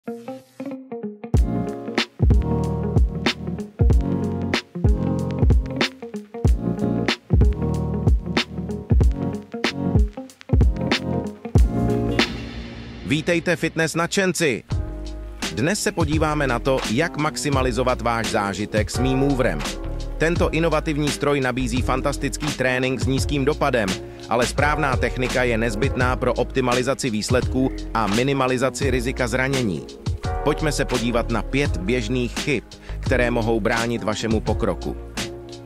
Vítejte fitness nadšenci! Dnes se podíváme na to, jak maximalizovat váš zážitek s Mii Moverem. Tento inovativní stroj nabízí fantastický trénink s nízkým dopadem, ale správná technika je nezbytná pro optimalizaci výsledků a minimalizaci rizika zranění. Pojďme se podívat na 5 běžných chyb, které mohou bránit vašemu pokroku.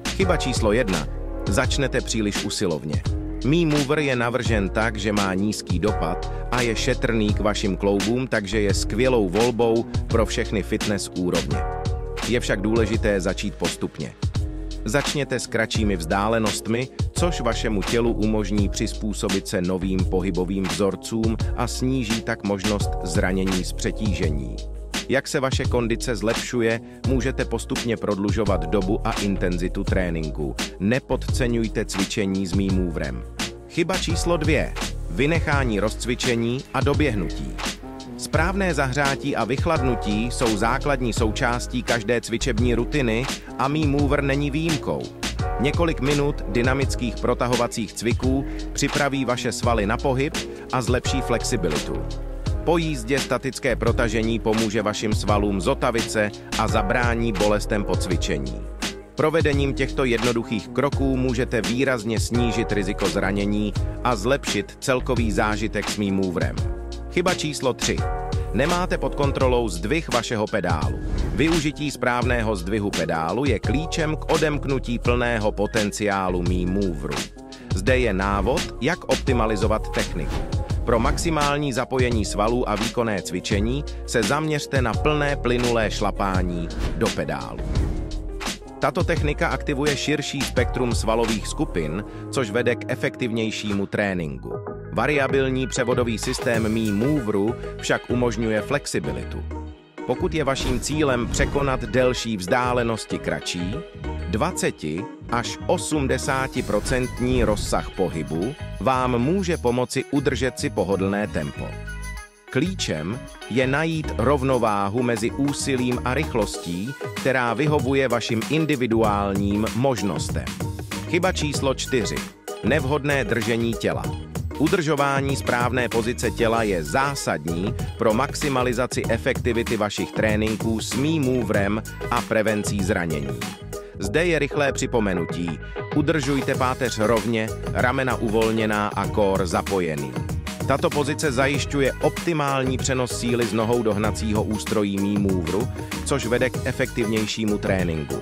Chyba číslo 1. Začnete příliš usilovně. Mii Mover je navržen tak, že má nízký dopad a je šetrný k vašim kloubům, takže je skvělou volbou pro všechny fitness úrovně. Je však důležité začít postupně. Začněte s kratšími vzdálenostmi, což vašemu tělu umožní přizpůsobit se novým pohybovým vzorcům a sníží tak možnost zranění z přetížení. Jak se vaše kondice zlepšuje, můžete postupně prodlužovat dobu a intenzitu tréninku. Nepodceňujte cvičení s Mii Moverem. Chyba číslo 2. Vynechání rozcvičení a doběhnutí. Správné zahřátí a vychladnutí jsou základní součástí každé cvičební rutiny a Mii Mover není výjimkou. Několik minut dynamických protahovacích cviků připraví vaše svaly na pohyb a zlepší flexibilitu. Po jízdě statické protažení pomůže vašim svalům zotavit se a zabrání bolestem po cvičení. Provedením těchto jednoduchých kroků můžete výrazně snížit riziko zranění a zlepšit celkový zážitek s Mii Moverem. Chyba číslo 3. Nemáte pod kontrolou zdvih vašeho pedálu. Využití správného zdvihu pedálu je klíčem k odemknutí plného potenciálu Mii Moveru. Zde je návod, jak optimalizovat techniku. Pro maximální zapojení svalů a výkonné cvičení se zaměřte na plné plynulé šlapání do pedálu. Tato technika aktivuje širší spektrum svalových skupin, což vede k efektivnějšímu tréninku. Variabilní převodový systém Mii Moveru však umožňuje flexibilitu. Pokud je vaším cílem překonat delší vzdálenosti kratší, 20 až 80% rozsah pohybu vám může pomoci udržet si pohodlné tempo. Klíčem je najít rovnováhu mezi úsilím a rychlostí, která vyhovuje vašim individuálním možnostem. Chyba číslo 4. Nevhodné držení těla. Udržování správné pozice těla je zásadní pro maximalizaci efektivity vašich tréninků s Mii Moverem a prevencí zranění. Zde je rychlé připomenutí. Udržujte páteř rovně, ramena uvolněná a kór zapojený. Tato pozice zajišťuje optimální přenos síly z nohou do hnacího ústrojí Mii Moveru, což vede k efektivnějšímu tréninku.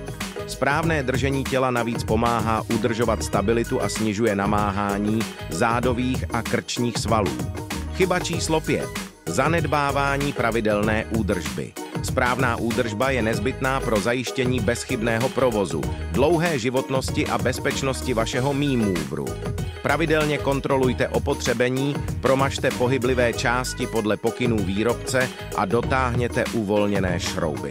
Správné držení těla navíc pomáhá udržovat stabilitu a snižuje namáhání zádových a krčních svalů. Chyba číslo 5. Zanedbávání pravidelné údržby. Správná údržba je nezbytná pro zajištění bezchybného provozu, dlouhé životnosti a bezpečnosti vašeho Mii Moveru. Pravidelně kontrolujte opotřebení, promažte pohyblivé části podle pokynů výrobce a dotáhněte uvolněné šrouby.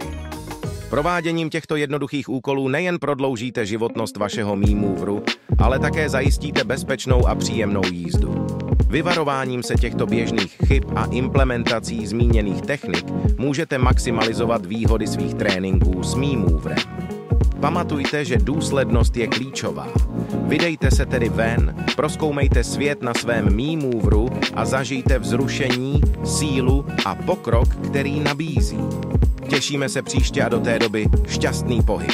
Prováděním těchto jednoduchých úkolů nejen prodloužíte životnost vašeho Mii Moveru, ale také zajistíte bezpečnou a příjemnou jízdu. Vyvarováním se těchto běžných chyb a implementací zmíněných technik můžete maximalizovat výhody svých tréninků s Mii Moverem. Pamatujte, že důslednost je klíčová. Vydejte se tedy ven, prozkoumejte svět na svém Mii Moveru a zažijte vzrušení, sílu a pokrok, který nabízí. Těšíme se příště a do té doby šťastný pohyb.